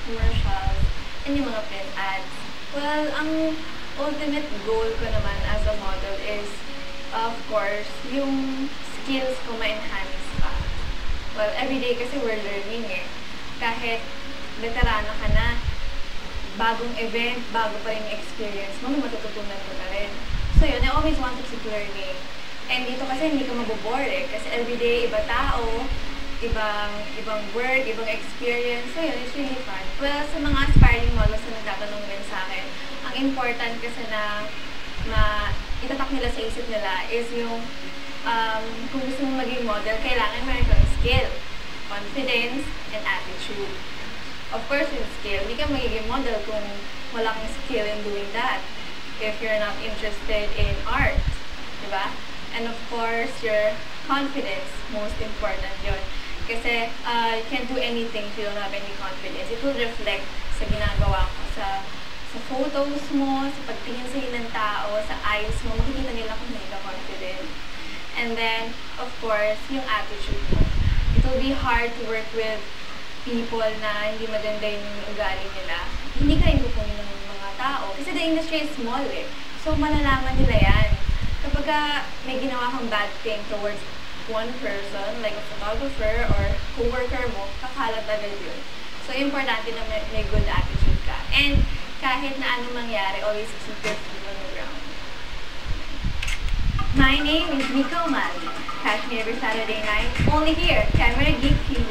commercials, and yung mga print ads. Well, ang ultimate goal ko naman as a model is, of course, yung skills ko ma-enhance pa. Well, everyday kasi we're learning eh. Kahit veterano ka na, bagong event, bago pa rin experience mo, may matututunan ko na rin. So yun, I always want to keep learning. And dito kasi hindi ka mabobore eh. Kasi everyday, iba tao, ibang work, ibang experience. So yun, it's really fun. Well, sa mga aspiring models na nagtatanong rin sa akin, ang important kasi na itatak nila sa isip nila is yung kung gusto mong maging model, kailangan meron kang skill, confidence, and attitude. Of course, with skill, hindi ka magiging model kung wala kang skill in doing that. If you're not interested in art, diba? And of course, your confidence, most important yun. Kasi you can't do anything if you don't have any confidence. It will reflect sa ginagawa ko, sa photos mo, sa pagtingin sa ng tao, sa eyes mo, makikita nila kung hindi ka confident. And then, of course, yung attitude mo. It will be hard to work with people na hindi maganda yung ugali nila. Hindi ka rin kukunin ng mga tao. Kasi the industry is small eh. So, malalaman nila yan. Kapag may ginawa kang bad thing towards one person, like a photographer or co-worker mo, kakalat agad yun. So, importante na may good attitude ka. And kahit na anong mangyari, always keep your feet on the ground. My name is Miko Mali. Catch me every Saturday night, only here, Camera Geek TV.